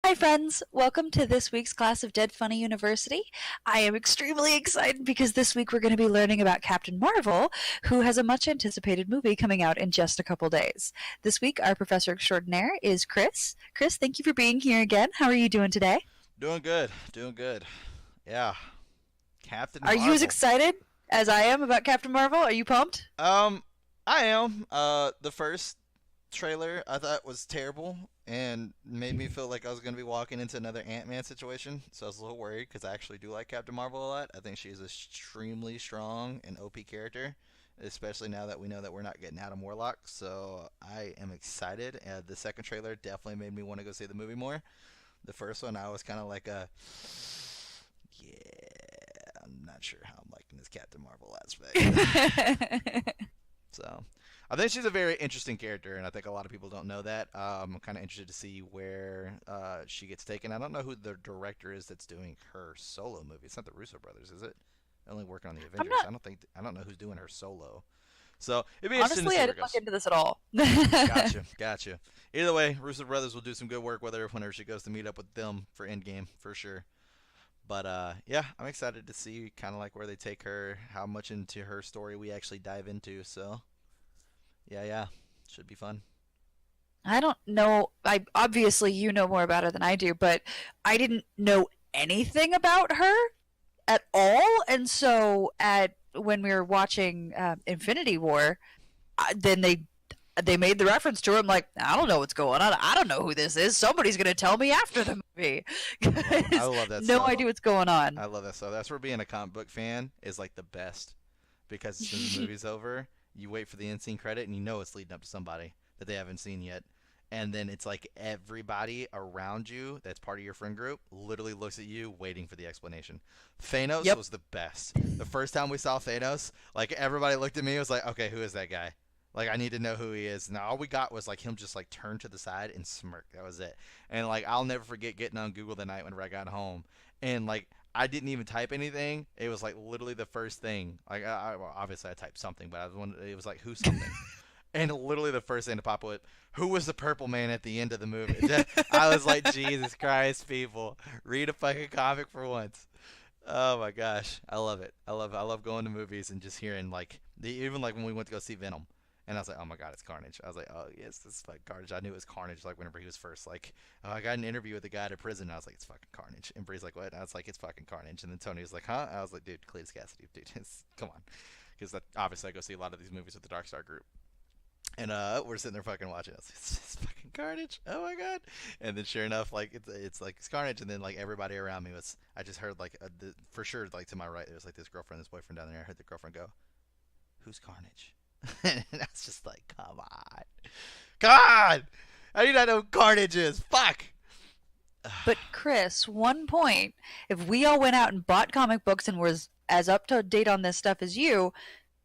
Hi, friends. Welcome to this week's class of Dead Funny University. I am extremely excited because this week we're going to be learning about Captain Marvel, who has a much anticipated movie coming out in just a couple days. This week, our professor extraordinaire is Chris. Chris, thank you for being here again. How are you doing today? Doing good, doing good. Yeah, Captain Are you as Marvel. excited as I am about Captain Marvel? Are you pumped? Um, I am. The first trailer I thought was terrible and made me feel like I was gonna be walking into another Ant-Man situation. So I was a little worried because I actually do like Captain Marvel a lot. I think she's an extremely strong and OP character, especially now that we know that we're not getting Adam Warlock. So I am excited. The second trailer definitely made me want to go see the movie more. The first one, I was kind of like yeah, I'm not sure how I'm liking this Captain Marvel aspect. So, I think she's a very interesting character, and I think a lot of people don't know that. I'm kind of interested to see where she gets taken. I don't know who the director is that's doing her solo movie. It's not the Russo brothers, is it? They're only working on the I'm Avengers. not, I don't know who's doing her solo. So it'd be interesting to honestly, see I where it didn't look goes. into this at all. Gotcha, gotcha. Either way, Russo brothers will do some good work with her whenever she goes to meet up with them for Endgame for sure. But yeah, I'm excited to see kind of like where they take her, how much into her story we actually dive into. So yeah, yeah, should be fun. I don't know. I obviously you know more about her than I do, but I didn't know anything about her at all. And so at when we were watching Infinity War, then they made the reference to her. I'm like, I don't know what's going on. I don't know who this is. Somebody's gonna tell me after the movie I because love that no stuff. idea what's going on. I love that stuff. That's where being a comic book fan is like the best because as soon as the movie's over, you wait for the end scene credit and you know it's leading up to somebody that they haven't seen yet. And then it's like everybody around you that's part of your friend group literally looks at you waiting for the explanation. Thanos Yep. was the best. The first time we saw Thanos, like everybody looked at me and was like, okay, who is that guy? Like I need to know who he is. Now all we got was like him just like turn to the side and smirk. That was it. And like I'll never forget getting on Google the night whenever I got home and like I didn't even type anything. It was like literally the first thing. Like well, obviously I typed something, but I was it was like who something. And literally the first thing to pop up, who was the purple man at the end of the movie? I was like, Jesus Christ, people, read a fucking comic for once. Oh my gosh, I love it. I love going to movies and just hearing like even like when we went to go see Venom, and I was like, oh my god, it's Carnage. I was like, oh yes, this is like Carnage. I knew it was Carnage like whenever he was first like, oh I got an interview with the guy at a prison. And I was like, it's fucking Carnage. And Bree's like, what? And I was like, it's fucking Carnage. And then Tony was like, huh? I was like, dude, Cletus Cassidy, dude, come on, because obviously I go see a lot of these movies with the Dark Star group. And we're sitting there fucking watching. I was like, it's fucking Carnage. Oh my god! And then sure enough, like it's like it's Carnage. And then like everybody around me was, I just heard like for sure like to my right there was like this girlfriend, this boyfriend down there. I heard the girlfriend go, "Who's Carnage?" And I was just like, come on, come on! How do you not know who Carnage is? Fuck! But Chris, one point: if we all went out and bought comic books and was as up to date on this stuff as you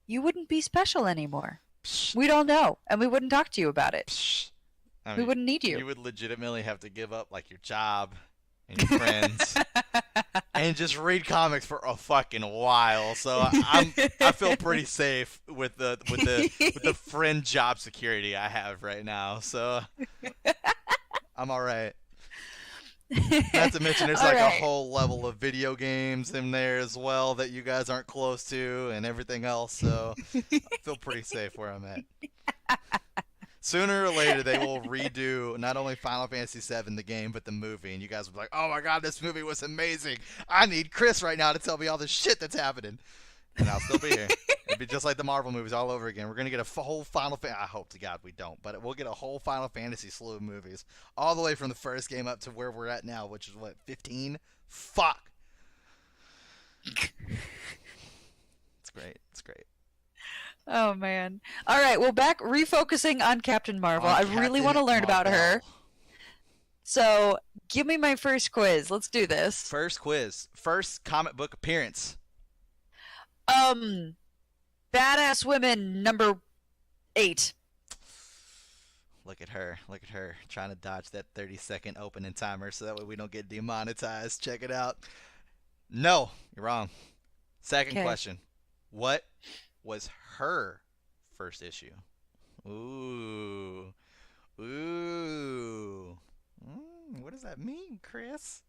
wouldn't be special anymore. Psh, We'd all know, and we wouldn't talk to you about it. psh. I We mean, wouldn't need you. you would legitimately have to give up like your job and your friends and just read comics for a fucking while. So I feel pretty safe with the friend job security I have right now. So I'm all right. Not to mention there's All like a right. whole level of video games in there as well that you guys aren't close to and everything else. So I feel pretty safe where I'm at. Sooner or later, they will redo not only Final Fantasy VII, the game, but the movie. And you guys will be like, oh my god, this movie was amazing. I need Chris right now to tell me all the shit that's happening. And I'll still be here. It'd be just like the Marvel movies all over again. We're going to get a whole Final Fantasy. I hope to God we don't, but we'll get a whole Final Fantasy slew of movies. All the way from the first game up to where we're at now, which is what, 15? Fuck. It's great. It's great. Oh man. All right, well back refocusing on Captain Marvel. On I really want Captain to learn about her. Marvel. So, give me my first quiz. Let's do this. First quiz. First comic book appearance. Um, Badass Women number 8. Look at her. Look at her trying to dodge that 30-second opening timer so that way we don't get demonetized. Check it out. No, you're wrong. Second Okay. question. What was her first issue? Ooh. Ooh. What does that mean, Chris?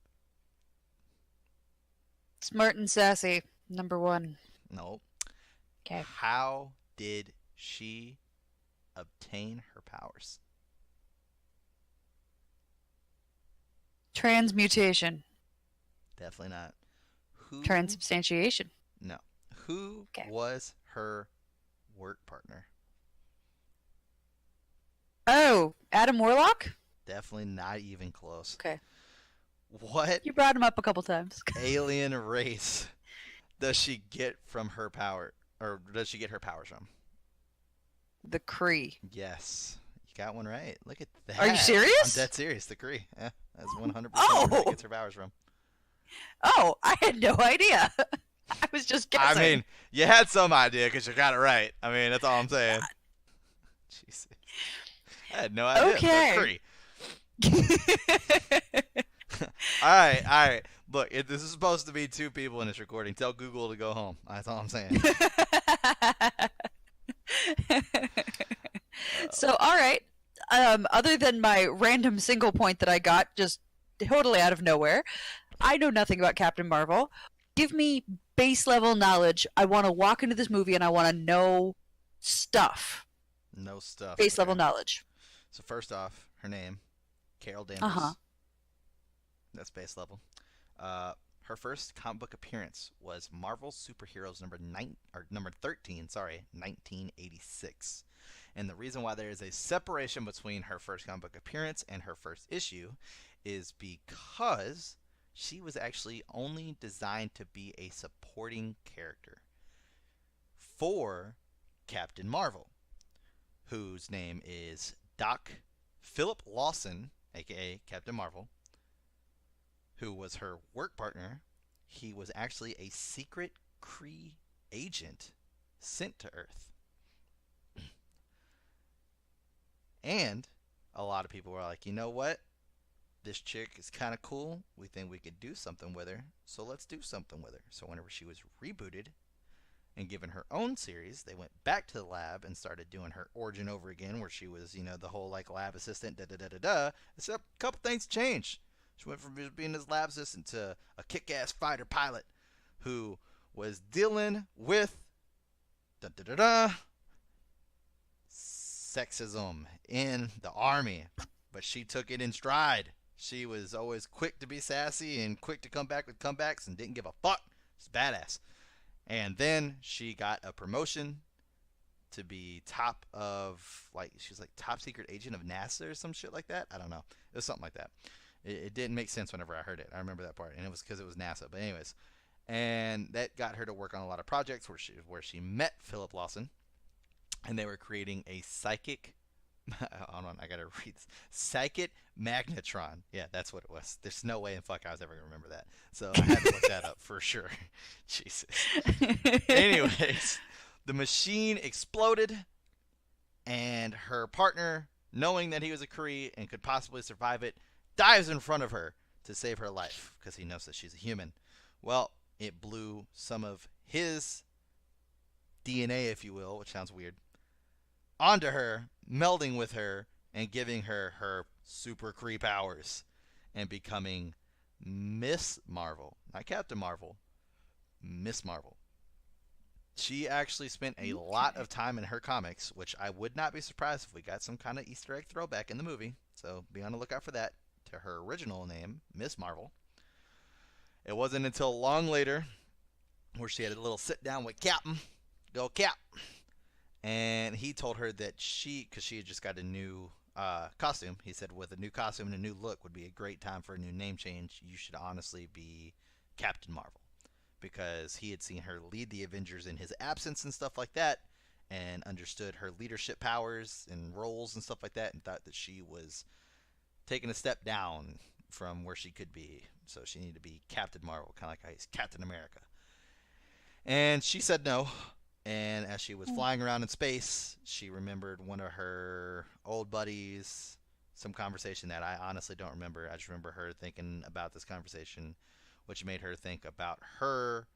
Smart and sassy, number one. No. Okay. How did she obtain her powers? Transmutation. Definitely not. Who? Transubstantiation. No. Who Okay. was her work partner? Oh, Adam Warlock? Definitely not even close. Okay. What You brought him up a couple times. alien race does she get from her power, or does she get her powers from? The Kree. Yes, you got one right. Look at that. Are you I'm serious? dead serious. The Kree. Yeah, that's 100% where she Oh! gets her powers from. Oh, I had no idea. I was just I guessing. mean, you had some idea because you got it right. I mean, that's all I'm saying. Jesus. I had no idea. Okay. The Kree. All right. Look, this is supposed to be two people in this recording. Tell Google to go home. That's all I'm saying. So, all right. Other than my random single point that I got just totally out of nowhere, I know nothing about Captain Marvel. Give me base level knowledge. I want to walk into this movie and I want to know stuff. No stuff. Base level Okay. knowledge. So first off, her name, Carol Danvers. Uh-huh. That's base level. Her first comic book appearance was Marvel Superheroes number 13, 1986. And the reason why there is a separation between her first comic book appearance and her first issue is because she was actually only designed to be a supporting character for Captain Marvel, whose name is Doc Philip Lawson, aka Captain Marvel, who was her work partner. He was actually a secret Kree agent sent to Earth. And a lot of people were like, you know what? This chick is kind of cool. We think we could do something with her. So let's do something with her. So whenever she was rebooted and given her own series, they went back to the lab and started doing her origin over again, where she was, the whole like lab assistant, da da da da da. Except a couple things changed. She went from being this lab assistant to a kick-ass fighter pilot who was dealing with da da da da sexism in the army, but she took it in stride. She was always quick to be sassy and quick to come back with comebacks and didn't give a fuck. She's badass. And then she got a promotion to be top of, like, she was like top secret agent of NASA or some shit like that. I don't know. It was something like that. It didn't make sense whenever I heard it. I remember that part, and it was because it was NASA. But anyways, and that got her to work on a lot of projects where she met Philip Lawson, and they were creating a psychic. Hold on, I gotta read this. Psychic magnetron. Yeah, that's what it was. There's no way in fuck I was ever gonna remember that. So I had to look that up for sure. Jesus. Anyways, the machine exploded, and her partner, knowing that he was a Kree and could possibly survive it, dives in front of her to save her life because he knows that she's a human. Well, it blew some of his DNA, if you will, which sounds weird, onto her, melding with her and giving her her super Kree powers and becoming Miss Marvel. Not Captain Marvel, Miss Marvel. She actually spent a lot of time in her comics, which I would not be surprised if we got some kind of Easter egg throwback in the movie. So be on the lookout for that, to her original name, Miss Marvel. It wasn't until long later where she had a little sit down with Captain, go Cap, and he told her that because she had just got a new costume, he said with a new costume and a new look would be a great time for a new name change. You should honestly be Captain Marvel, because he had seen her lead the Avengers in his absence and stuff like that, and understood her leadership powers and roles and stuff like that, and thought that she was taking a step down from where she could be. So she needed to be Captain Marvel, kind of like how he's Captain America. And she said no. And as she was flying around in space, she remembered one of her old buddies, some conversation that I honestly don't remember. I just remember her thinking about this conversation, which made her think about her,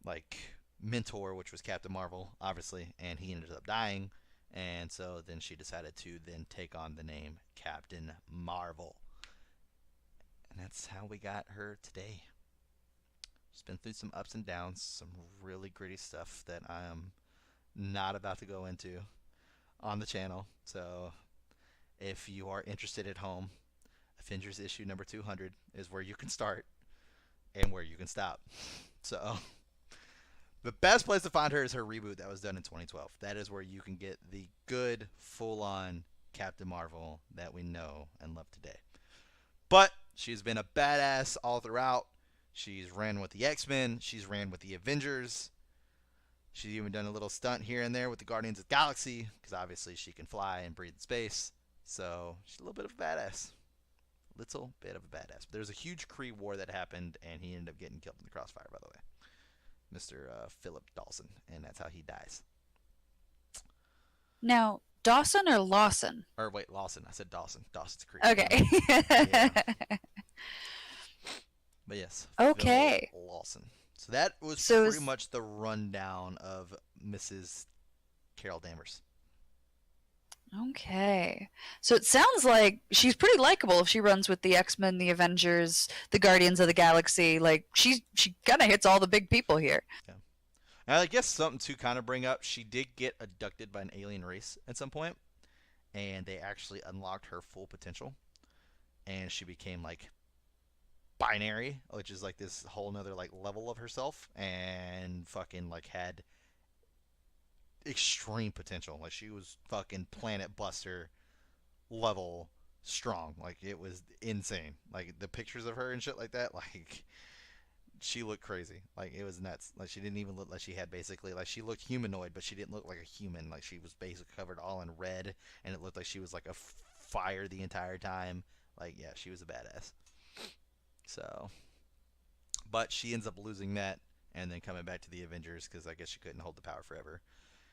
like, mentor, which was Captain Marvel, obviously, and he ended up dying. And so then she decided to then take on the name Captain Marvel. that's how we got her today. She's been through some ups and downs, some really gritty stuff that I am not about to go into on the channel. So if you are interested at home, Avengers issue number 200 is where you can start and where you can stop. So the best place to find her is her reboot that was done in 2012. That is where you can get the good, full-on Captain Marvel that we know and love today. But she's been a badass all throughout. She's ran with the X-Men. She's ran with the Avengers. She's even done a little stunt here and there with the Guardians of the Galaxy, because obviously she can fly and breathe in space. So she's a little bit of a badass. Little bit of a badass. But there's a huge Kree war that happened, and he ended up getting killed in the crossfire, by the way. Mr. Philip Dawson, and that's how he dies. Now, Dawson or Lawson? Or wait, Lawson. I said Dawson. Dawson's Creek. Okay. Yeah. But yes. Okay. Phil Lawson. So that was pretty much the rundown of Mrs. Carol Danvers. Okay. So it sounds like she's pretty likable if she runs with the X-Men, the Avengers, the Guardians of the Galaxy. Like, she kind of hits all the big people here. Yeah. And I guess something to kind of bring up, she did get abducted by an alien race at some point, and they actually unlocked her full potential, and she became, like, binary, which is, like, this whole nother, like, level of herself, and fucking, like, had extreme potential. Like, she was fucking Planet Buster level strong. Like, it was insane. Like, the pictures of her and shit like that, like, she looked crazy. Like, it was nuts. Like, she didn't even look like she had basically, like, she looked humanoid, but she didn't look like a human. Like, she was basically covered all in red, and it looked like she was like a fire the entire time. Like, yeah, she was a badass. So, but she ends up losing that and then coming back to the Avengers, because I guess she couldn't hold the power forever.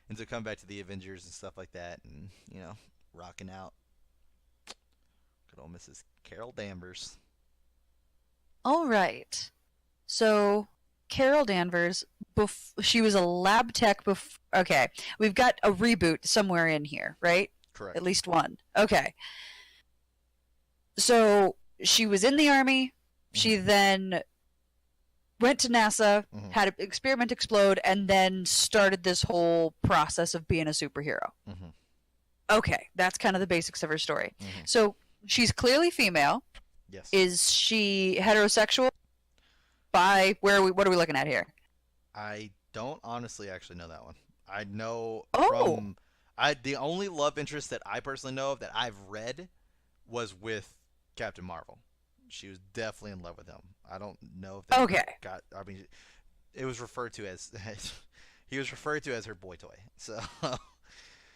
And so come back to the Avengers and stuff like that, and, you know, rocking out. Good old Mrs. Carol Danvers. All right. So, Carol Danvers, she was a lab tech before. Okay. We've got a reboot somewhere in here, right? Correct. At least one. Okay. So, she was in the Army. She then went to NASA, had an experiment explode, and then started this whole process of being a superhero. Okay, that's kind of the basics of her story. So she's clearly female. Yes. Is she heterosexual? What are we looking at here? I don't honestly actually know that one. I know from the only love interest that I personally know of that I've read was with Captain Marvel. She was definitely in love with him. I don't know if they got. I mean, it was referred to as he was referred to as her boy toy. So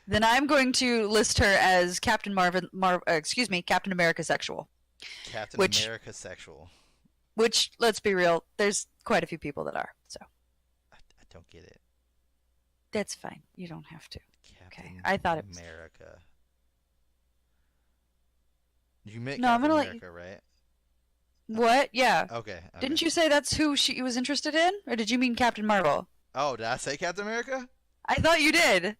then I'm going to list her as Captain America sexual. Captain America sexual. Which, let's be real, there's quite a few people that are. So I don't get it. That's fine. You don't have to. Captain I thought it was America. You meant no, Captain I'm gonna America, right? What? Yeah. Okay. Didn't you say that's who she was interested in? Or did you mean Captain Marvel? Oh, did I say Captain America? I thought you did.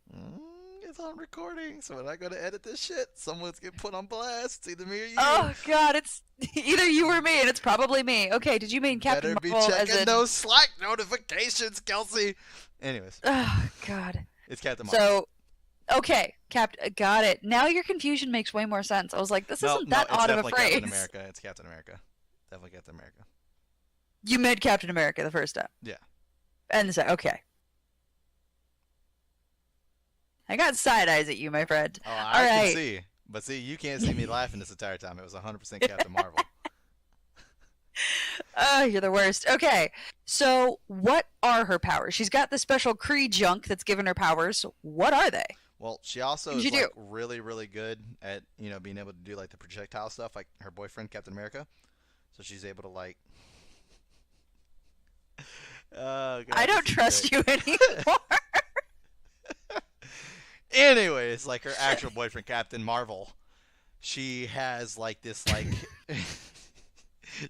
It's on recording, so when I go to edit this shit, someone's getting put on blast. It's either me or you. Oh, God, it's either you or me, and it's probably me. Okay, did you mean Captain Marvel? Marvel? Better be checking those Slack notifications, Kelsey. Anyways. Oh, God. It's Captain Marvel. So, okay, got it. Now your confusion makes way more sense. I was like, this isn't that odd of a phrase. Captain America. It's Captain America. Definitely Captain America. You meant Captain America the first time. Yeah. And so, okay. I got side eyes at you, my friend. Oh, I can see. But see, you can't see me laughing this entire time. It was 100% Captain Marvel. Oh, you're the worst. Okay, so what are her powers? She's got the special Kree junk that's given her powers. What are they? Well, she also is like really, really good at, you know, being able to do like the projectile stuff, like her boyfriend Captain America. So she's able to like. Oh, God, I don't trust you anymore. Anyways, like her actual boyfriend Captain Marvel, she has like this like.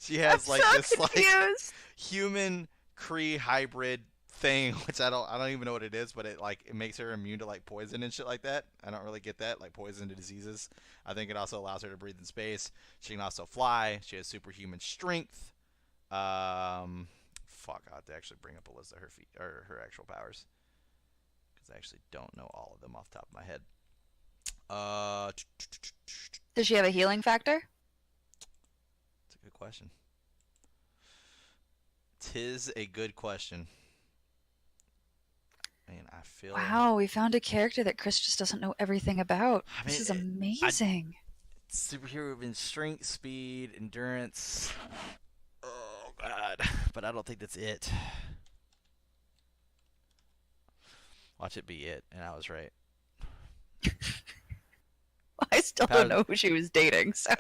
She has like this like human Kree hybrid thing, which I don't even know what it is, but it makes her immune to like poison and shit like that. I don't really get that, like poison to diseases. I think it also allows her to breathe in space. She can also fly. She has superhuman strength. Fuck, I have to actually bring up a list of her feet or her actual powers because I actually don't know all of them off the top of my head. It's Does she have a healing factor? a good question. Tis a good question. I mean, I feel. Wow, we found a character that Chris just doesn't know everything about. I mean, This is I amazing. superhero in strength, speed, endurance. Oh god, but I don't think that's it. Watch it be it, and I was right. I still don't Powers. know who she was dating, so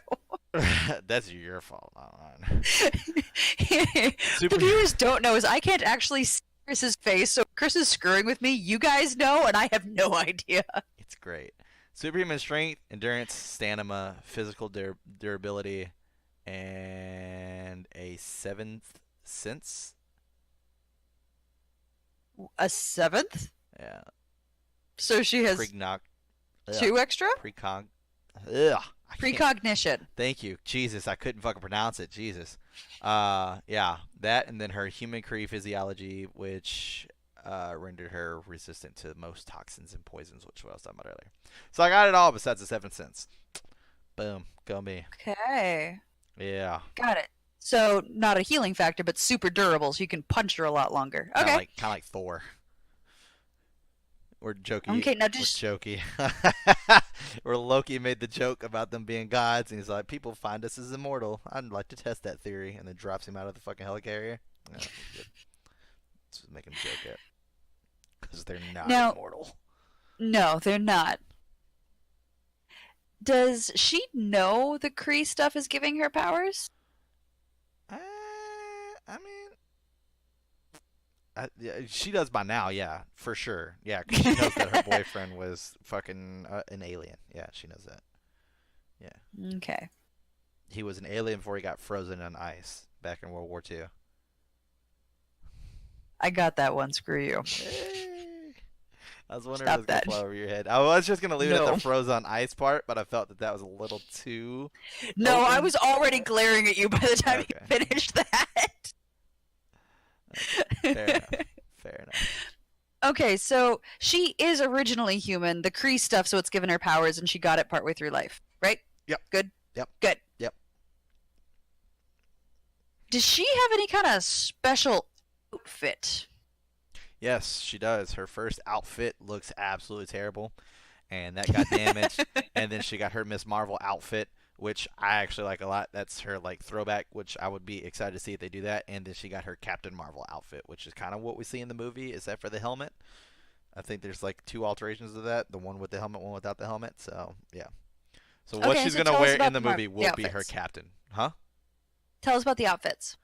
That's your fault, not mine. the Super. viewers don't know is I can't actually see Chris's face, so Chris is screwing with me. You guys know, and I have no idea. It's great. Superhuman strength, endurance, stamina, physical durability, and a seventh sense. A seventh? Yeah. So she has Pregnog. two extra? Precog. Ugh. I can't. Precognition. Thank you. Jesus, I couldn't fucking pronounce it. Jesus. Yeah, that and then her human Cree physiology, which rendered her resistant to most toxins and poisons, which I was talking about earlier. So I got it all besides the seventh sense. Boom. Go me. Okay. Yeah. Got it. So not a healing factor, but super durable, so you can punch her a lot longer. Okay. Kind of like Thor. Or jokey. Okay, now Or just jokey. Where Loki made the joke about them being gods, and he's like, "People find us as immortal. I'd like to test that theory," and then drops him out of the fucking helicarrier. Yeah, good. Just making a joke at because they're not now, immortal. no, they're not. Does she know the Kree stuff is giving her powers? I mean, yeah, she does by now, yeah, for sure. Yeah, 'cause she knows that her boyfriend was fucking an alien. Yeah, she knows that. Yeah. Okay. He was an alien before he got frozen on ice back in World War II. I got that one. Screw you. Hey. I was wondering if it Stop was going that. to fly over your head. I was just going to leave it at No. the frozen on ice part, but I felt that that was a little too No, I open. was already glaring at you by the time you Okay. finished that. Fair enough. Fair enough. Okay, so she is originally human, the Kree stuff, so it's given her powers, and she got it partway through life, right? Yep. Good? Yep. Good. Yep. Does she have any kind of special outfit? Yes, she does. Her first outfit looks absolutely terrible, and that got damaged. And then she got her Miss Marvel outfit, which I actually like a lot. That's her like throwback, which I would be excited to see if they do that. And then she got her Captain Marvel outfit, which is kind of what we see in the movie, except for the helmet. I think there's like two alterations of that: the one with the helmet, one without the helmet. So yeah. So what Okay, she's so gonna tell us wear about in the the movie will be her outfits. captain, huh? Tell us about the outfits.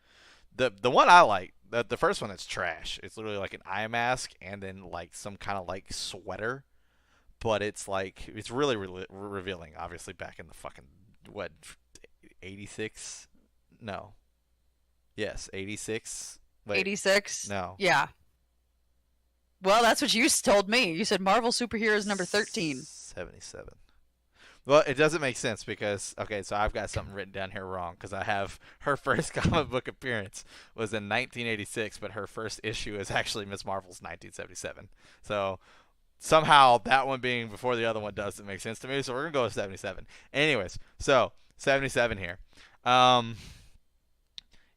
The one I like, the first one is trash. It's literally like an eye mask and then like some kind of like sweater, but it's like it's really revealing. Obviously, back in the fucking what 86? No. Yes, 86. Wait, 86? no. Yeah. Well, that's what you told me. You said Marvel Superheroes number 13. 77. Well, it doesn't make sense because okay, so I've got something written down here wrong because I have her first comic book appearance was in 1986, but her first issue is actually Miss Marvel's 1977. So somehow that one being before the other one doesn't make sense to me. So we're gonna go with 77. Anyways, so 77 here. Um,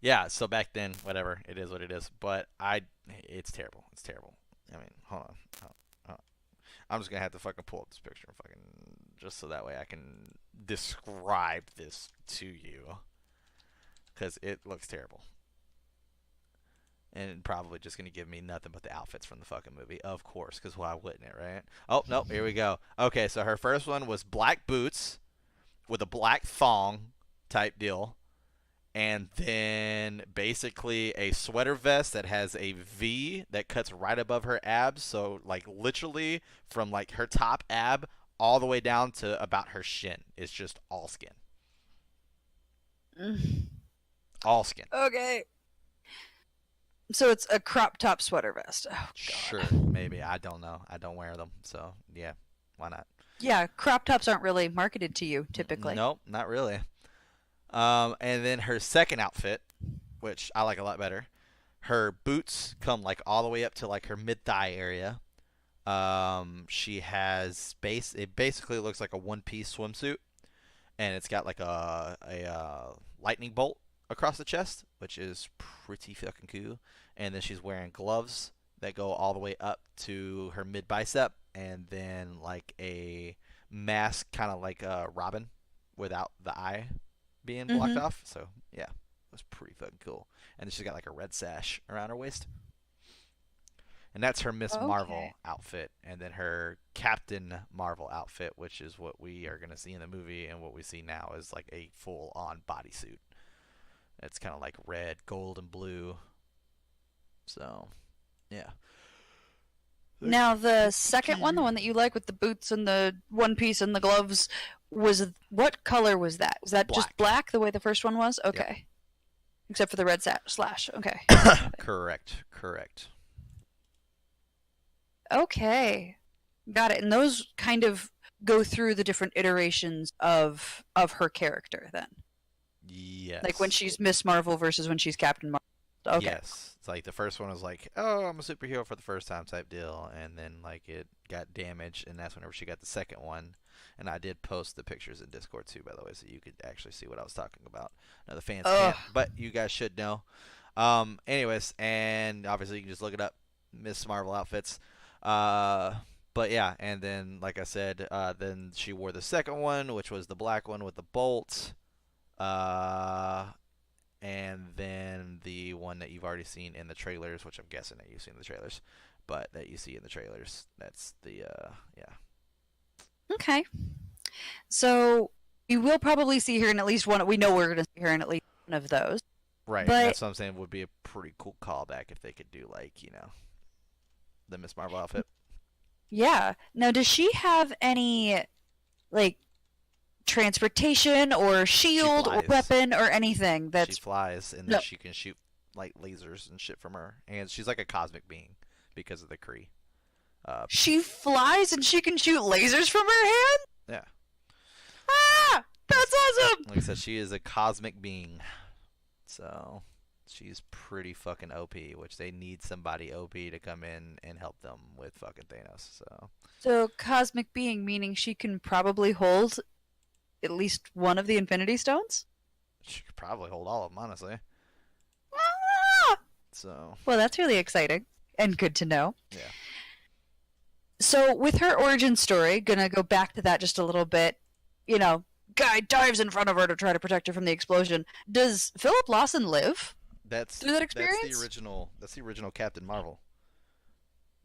yeah. So back then, whatever it is, what it is. But it's terrible. It's terrible. I mean, hold on. I'm just gonna have to fucking pull up this picture, fucking, just so that way I can describe this to you, because it looks terrible, and probably just gonna give me nothing but the outfits from the fucking movie, of course, because why wouldn't it, right? Oh no, here we go. Okay, so her first one was black boots with a black thong type deal. And then basically a sweater vest that has a V that cuts right above her abs. So like literally from like her top ab all the way down to about her shin. It's just all skin. All skin. Okay. So it's a crop top sweater vest. Oh Sure, God. maybe. I don't know. I don't wear them, so yeah, why not? Yeah, crop tops aren't really marketed to you typically. Nope, not really. And then her second outfit, which I like a lot better. Her boots come like all the way up to like her mid thigh area. She has base. It basically looks like a one piece swimsuit, and it's got like a lightning bolt across the chest, which is pretty fucking cool. And then she's wearing gloves that go all the way up to her mid bicep, and then like a mask, kind of like a Robin, without the eye being blocked Mm-hmm. off. So yeah, it was pretty fucking cool. And then she's got like a red sash around her waist. And that's her Miss Okay. Marvel outfit, and then her Captain Marvel outfit, which is what we are gonna see in the movie, and what we see now is like a full-on bodysuit. It's kind of like red, gold, and blue. So yeah, Now the second one, the pretty one that you like with the boots and the one piece and the gloves, was what color was that? Was that just black. black the way the first one was? Yep. Okay. Except for the red slash. Okay. Got it. Correct. Correct. Okay. Got it. And those kind of go through the different iterations of her character then. Like when Yes. she's Miss Marvel versus when she's Captain Marvel. Okay. Yes. It's like the first one was like, oh, I'm a superhero for the first time type deal, and then like it got damaged, and that's whenever she got the second one. And I did post the pictures in Discord too, by the way, so you could actually see what I was talking about. Now the fans Ugh. can't, but you guys should know. Anyways, and obviously you can just look it up, Miss Marvel outfits. Uh, but yeah, and then like I said, then she wore the second one, which was the black one with the bolt. Uh, and then the one that you've already seen in the trailers, which I'm guessing that you've seen in the trailers, but that you see in the trailers. That's the yeah. Okay. So you will probably see her in at least one. We know we're going to see her in at least one of those. Right, and But that's what I'm saying would be a pretty cool callback if they could do like, the Miss Marvel outfit. yeah. Now, does she have any like transportation or She shield or flies. weapon or anything She that's flies and then no? she can shoot like lasers and shit from her. And she's like a cosmic being because of the Kree. Uh She flies and she can shoot lasers from her hand? yeah. Ah! That's awesome! Like I said, she is a cosmic being. So she's pretty fucking OP, which they need somebody OP to come in and help them with fucking Thanos. So So, cosmic being meaning she can probably hold at least one of the Infinity Stones? she could probably hold all of them, honestly. Ah! So Well, that's really exciting and good to know. yeah. So, with her origin story, gonna go back to that just a little bit. You know, guy dives in front of her to try to protect her from the explosion. Does Philip Lawson live That's through that that's the experience? original that's the original Captain Marvel.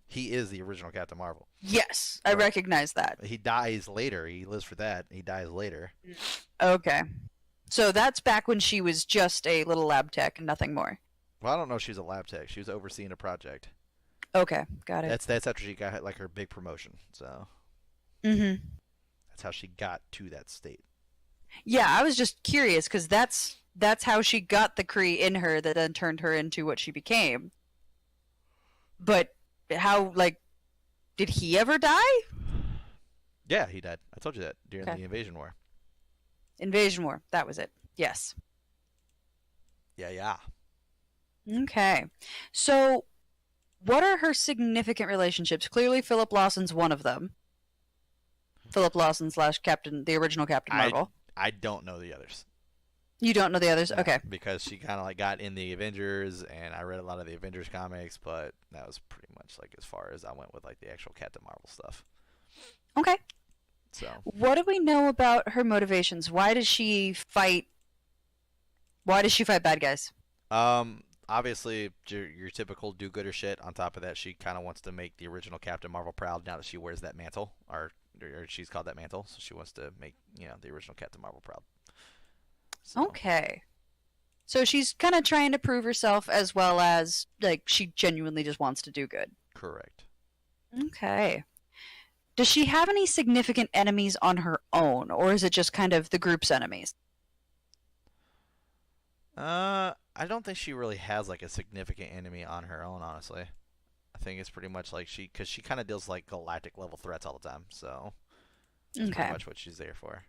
He is the original Captain Marvel. Yes, I Right. recognize that. He dies later. He lives for that. He dies later. Okay. So that's back when she was just a little lab tech and nothing more. Well, I don't know if she was a lab tech. She was overseeing a project. Okay, got it. That's after she got like her big promotion. So Mm-hmm. that's how she got to that state. Yeah, I was just curious because that's how she got the Kree in her that then turned her into what she became. But how like did he ever die? Yeah, he died. I told you that during Okay. the invasion war. Invasion War. That was it. Yes. Yeah, yeah. Okay. So what are her significant relationships? Clearly Philip Lawson's one of them. Philip Lawson slash Captain, the original Captain I Marvel. I don't know the others. You don't know the others? No, Okay. because she kind of like got in the Avengers, and I read a lot of the Avengers comics, but that was pretty much like as far as I went with like the actual Captain Marvel stuff. Okay. So What do we know about her motivations? Why does she fight? Why does she fight bad guys? Obviously, your typical do-gooder shit. On top of that, she kind of wants to make the original Captain Marvel proud now that she wears that mantle, or she's called that mantle. So she wants to make the original Captain Marvel proud. So Okay. So she's kind of trying to prove herself as well as like she genuinely just wants to do good. correct. Okay. Does she have any significant enemies on her own, or is it just kind of the group's enemies? I don't think she really has like a significant enemy on her own, honestly. I think it's pretty much like because she kind of deals like galactic level threats all the time, so that's pretty Okay. much what she's there for.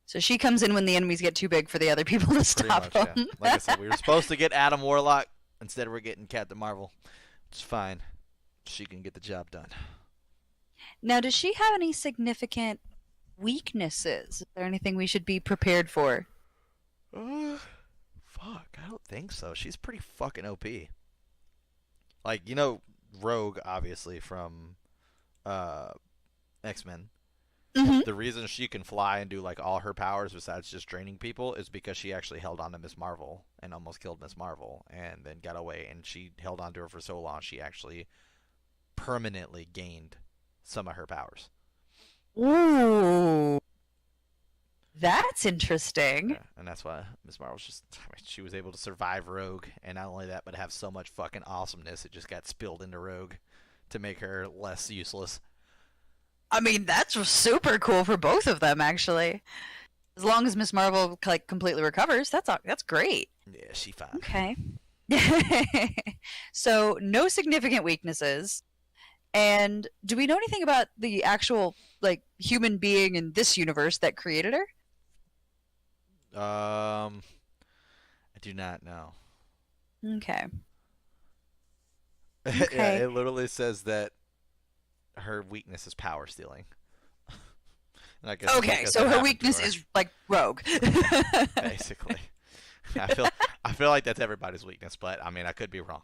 So she comes in when the enemies get too big for the other people to Pretty stop much, yeah. them. Like I said, we were supposed to get Adam Warlock. Instead, we're getting Captain Marvel. It's fine. She can get the job done. Now, does she have any significant weaknesses? Is there anything we should be prepared for? Uh, fuck, I don't think so. She's pretty fucking OP. Like, you know, Rogue, obviously, from uh, X-Men. Hmm. The reason she can fly and do, like, all her powers besides just draining people is because she actually held on to Miss Marvel and almost killed Miss Marvel and then got away. And she held on to her for so long, she actually permanently gained some of her powers. Ooh, that's interesting. Yeah, and that's why Miss Marvel's just, I mean, she was able to survive Rogue, and not only that, but have so much fucking awesomeness, it just got spilled into Rogue to make her less useless. I mean, that's super cool for both of them, actually. As long as Miss Marvel like completely recovers, that's great. Yeah, she fine. Okay. So no significant weaknesses. And do we know anything about the actual like human being in this universe that created her? I do not know. Okay. Yeah, Okay. it literally says that her weakness is power stealing. And I Okay, guess so that her happened to weakness her, is like rogue. basically. I feel like that's everybody's weakness, but I mean I could be wrong.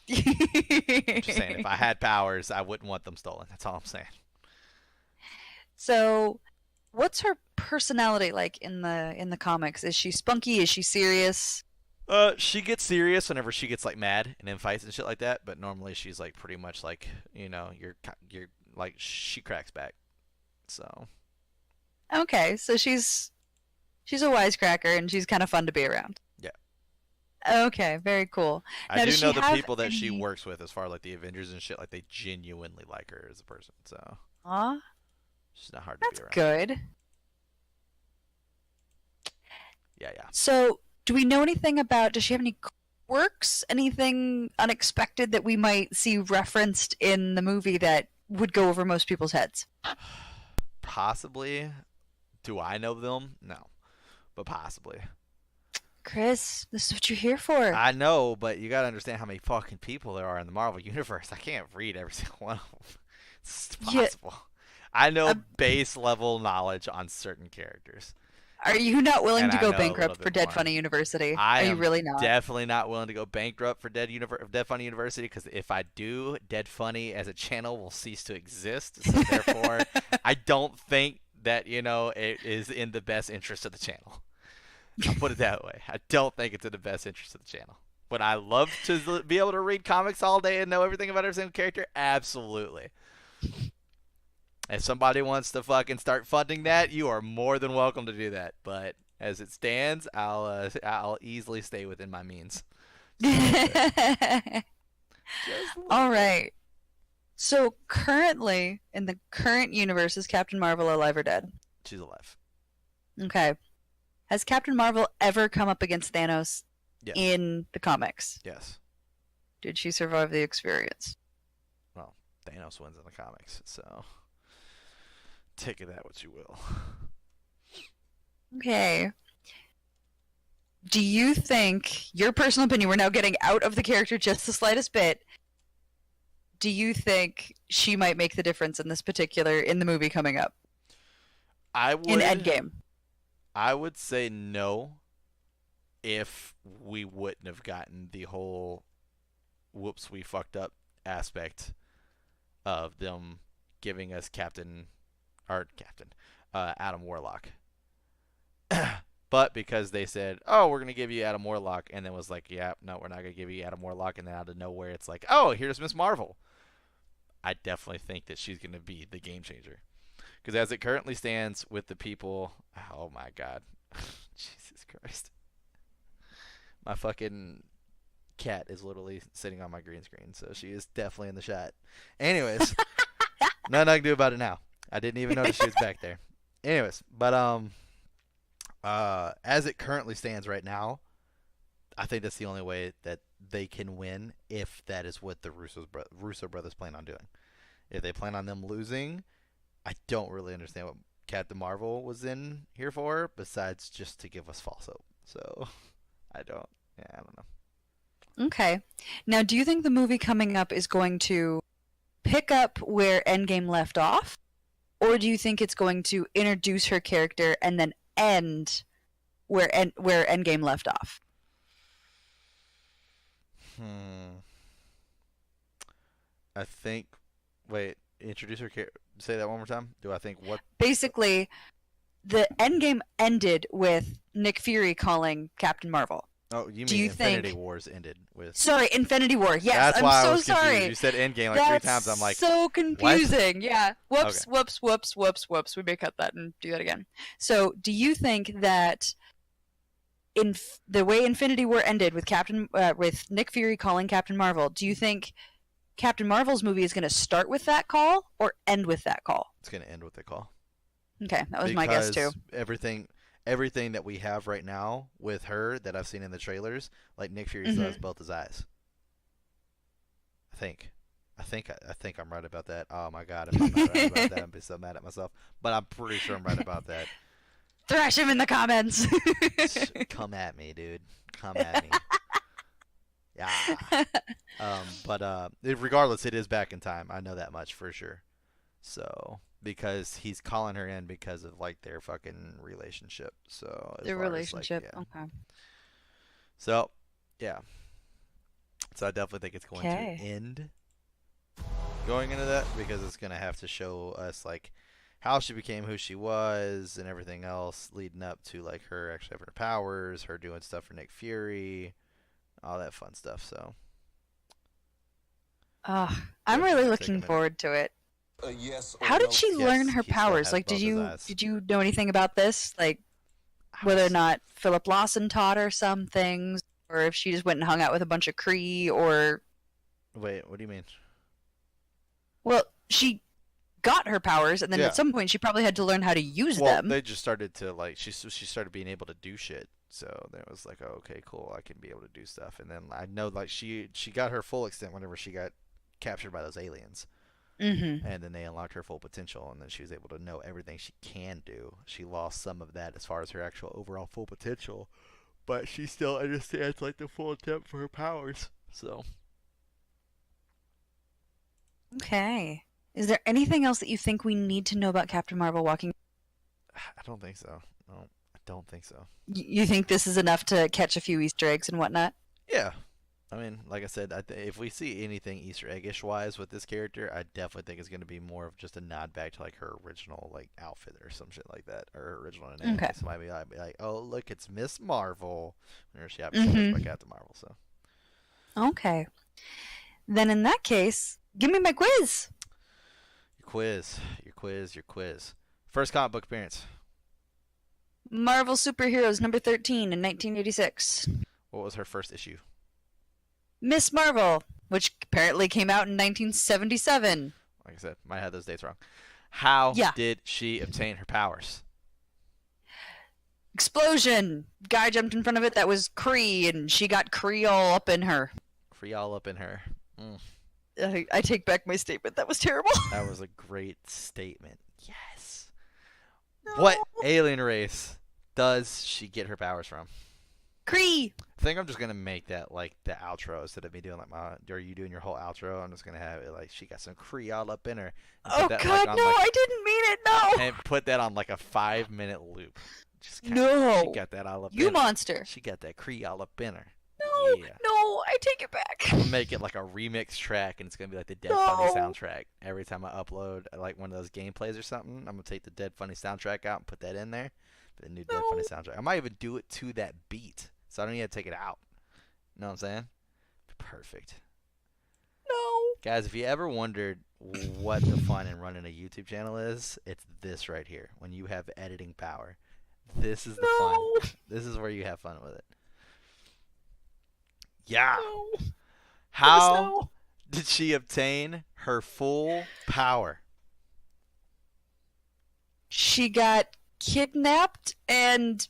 Just saying, if I had powers, I wouldn't want them stolen. That's all I'm saying. So, what's her personality like in the comics? Is she spunky? Is she serious? She gets serious whenever she gets like mad and in fights and shit like that. But normally she's like pretty much like you're like she cracks back. So Okay, so she's a wisecracker and she's kind of fun to be around. yeah, Okay, very cool. I Now, do does know she the have people that she any? works with, as far as like the Avengers and shit, like they genuinely like her as a person. So Aw, she's not hard to be that's around. good. Yeah, yeah. So, do we know anything about? Does she have any quirks? Anything unexpected that we might see referenced in the movie that would go over most people's heads? Possibly. Do I know them? No, but possibly. Chris, this is what you're here for. I know, but you gotta understand how many fucking people there are in the Marvel universe. I can't read every single one of them. It's Yeah, possible. I know uh, base level knowledge on certain characters, are you not willing and to I go know a little bankrupt for bit Dead more. Funny University? I Are you am really not? definitely not willing to go bankrupt for Dead Funny University, because if I do, Dead Funny as a channel will cease to exist. So therefore, I don't think that it is in the best interest of the channel. I'll put it that way. I don't think it's in the best interest of the channel. Would I love to be able to read comics all day and know everything about every single character? Absolutely. If somebody wants to fucking start funding that, you are more than welcome to do that. But as it stands, I'll easily stay within my means. Just a little bit. Just a little All bit. right. So currently, in the current universe, is Captain Marvel alive or dead? She's alive. Okay. Has Captain Marvel ever come up against Thanos Yes. in the comics? Yes. Did she survive the experience? Well, Thanos wins in the comics, so take it that what you will. Okay. Do you think, your personal opinion, we're now getting out of the character just the slightest bit, do you think she might make the difference in in the movie coming up? I In would Endgame? I would say no if we wouldn't have gotten the whole whoops we fucked up aspect of them giving us Adam Warlock. But because they said, "Oh, we're gonna give you Adam Warlock," and then was like, "Yeah, no, we're not gonna give you Adam Warlock," and then out of nowhere, it's like, "Oh, here's Miss Marvel." I definitely think that she's gonna be the game changer. Because as it currently stands with the people, oh my god, Jesus Christ, my fucking cat is literally sitting on my green screen, so she is definitely in the shot. Anyways, nothing I can do about it now. I didn't even notice she was back there. Anyways, but as it currently stands right now, I think that's the only way that they can win if that is what the Russo brothers plan on doing. If they plan on them losing, I don't really understand what Captain Marvel was in here for, besides just to give us false hope. So I don't. Yeah, I don't know. Okay. Now, do you think the movie coming up is going to pick up where Endgame left off? Or do you think it's going to introduce her character and then end where Endgame left off? Hmm. I think. Wait. Introduce her. Say that one more time. Do I think what? Basically, the Endgame ended with Nick Fury calling Captain Marvel. Oh, you Do mean you Infinity think... Wars ended with? Sorry, Infinity War. Yes, That's I'm why I so was confused. sorry. You said Endgame like That's 3 times. I'm like, so what? confusing. Yeah. Okay. Whoops, whoops, whoops, whoops, whoops. We may cut that and do that again. So, do you think that in the way Infinity War ended with Nick Fury calling Captain Marvel, do you think Captain Marvel's movie is going to start with that call or end with that call? It's gonna end with the call. Okay, that was my guess too. Everything that we have right now with her that I've seen in the trailers, like Nick Fury still has both his eyes. I think. I think I'm right about that. Oh my god, if I'm not right about that, I'm be so mad at myself. But I'm pretty sure I'm right about that. Thrash him in the comments. Come at me, dude. Come at me. Yeah. But regardless, it is back in time. I know that much for sure. So because he's calling her in because of like their fucking relationship. So Their relationship. Like, yeah. Okay. So yeah. So I definitely think it's going Okay. to end going into that because it's gonna have to show us like how she became who she was and everything else leading up to like her actually having her powers, her doing stuff for Nick Fury, all that fun stuff. So I'm definitely really gonna take a looking minute. forward to it. Yes or How did no? she Yes, learn her he still powers? has Like, both his eyes. did you know anything about this? Like, I whether or was- not Philip Lawson taught her some things, or if she just went and hung out with a bunch of Kree, or Wait, what do you mean? well, she got her powers, and then Yeah. at some point she probably had to learn how to use Well, them. they just started to like she started being able to do shit. So then it was like, oh, okay, cool, I can be able to do stuff. And then I know like she got her full extent whenever she got captured by those aliens. Mm-hmm. And then they unlocked her full potential, and then she was able to know everything she can do. She lost some of that as far as her actual overall full potential, but she still understands like the full intent for her powers. So Okay. Is there anything else that you think we need to know about Captain Marvel walking? I don't think so. No, I don't think so. You think this is enough to catch a few Easter eggs and whatnot? Yeah. I mean, like I said, if we see anything Easter eggish wise with this character, I definitely think it's going to be more of just a nod back to like her original like outfit or some shit like that, or her original name. Okay. So might be like, oh look, it's Miss Marvel, whenever she happens to look like Captain Marvel. So Okay. Then in that case, give me my quiz. your quiz. First comic book appearance. Marvel Superheroes number 13 in 1986. What was her first issue? Miss Marvel, which apparently came out in 1977. Like I said, might have those dates wrong. How Yeah. did she obtain her powers? Explosion! Guy jumped in front of it that was Kree, and she got Kree all up in her. Kree all up in her. I take back my statement. That was terrible. That was a great statement. Yes. No. What alien race does she get her powers from? Kree! I think I'm just gonna make that like the outro instead of me doing like or you doing your whole outro. I'm just gonna have it like she got some Kree all up in her. And Oh put that, god, like, on, no, like, I didn't mean it, no! and put that on like a 5-minute loop. Just kinda, No. She got that all up You in her. monster. She got that Kree all up in her. No, Yeah. no, I take it back. I'm gonna make it like a remix track, and it's gonna be like the Dead Funny soundtrack. Every time I upload like one of those gameplays or something, I'm gonna take the Dead Funny soundtrack out and put that in there. The new Dead Funny soundtrack. I might even do it to that beat, so I don't even have to take it out. You know what I'm saying? Perfect. No. Guys, if you ever wondered what the fun in running a YouTube channel is, it's this right here. When you have editing power, this is the fun. This is where you have fun with it. Yeah. No. How No. did she obtain her full power? She got kidnapped and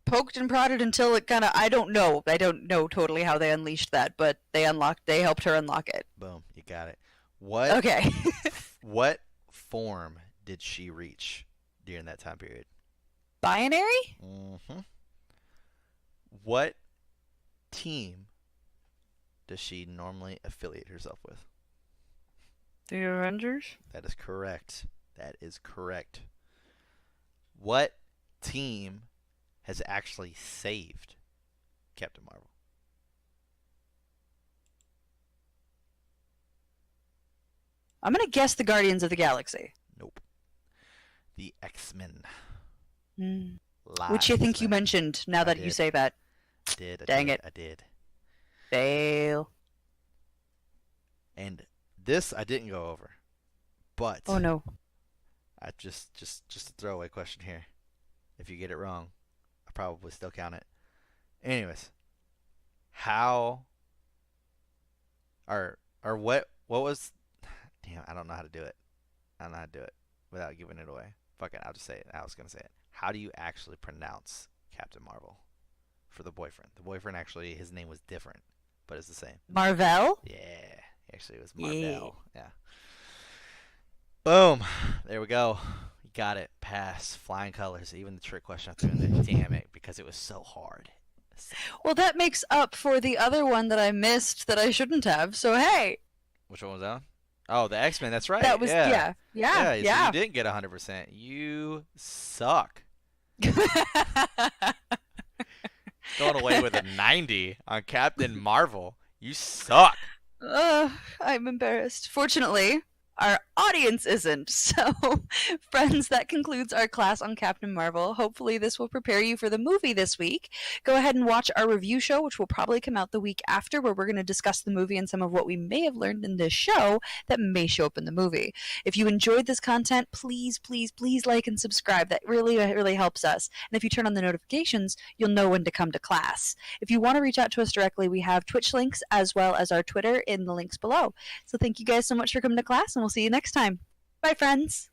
poked and prodded until it kind of, I don't know. I don't know totally how they unleashed that, but they helped her unlock it. Boom, you got it. What Okay. what form did she reach during that time period? Binary? Hmm. What team does she normally affiliate herself with? The Avengers? That is correct. That is correct. What team has actually saved Captain Marvel? I'm going to guess the Guardians of the Galaxy. Nope. The X-Men. Mm. Live Which I think you X-Men. mentioned now that you did. say that. Dang it. I did. Fail. And this I didn't go over. But Oh no. I just a throwaway question here. If you get it wrong, I probably still count it. Anyways, how or what was damn, I don't know how to do it. I don't know how to do it without giving it away. Fuck it, I'll just say it. I was gonna say it. How do you actually pronounce Captain Marvel for the boyfriend? The boyfriend actually, his name was different, but it's the same. Marvel? Yeah, actually it was Yeah. Marvel. Yeah. Boom. There we go. You got it. Pass. Flying colors. Even the trick question I threw in there. Damn it, because it was so hard. Well, that makes up for the other one that I missed that I shouldn't have. So hey, Which one was that? Oh, the X-Men. That's right. that was yeah. yeah. So you didn't get 100%. You suck. Going away with a 90 on Captain Marvel. You suck. I'm embarrassed. Fortunately, our audience isn't. So, friends, that concludes our class on Captain Marvel. Hopefully, this will prepare you for the movie this week. Go ahead and watch our review show, which will probably come out the week after, where we're going to discuss the movie and some of what we may have learned in this show that may show up in the movie. If you enjoyed this content, please, please, please like and subscribe. That really, really helps us. And if you turn on the notifications, you'll know when to come to class. If you want to reach out to us directly, we have Twitch links as well as our Twitter in the links below. So thank you guys so much for coming to class, and we'll see you next time. Bye, friends.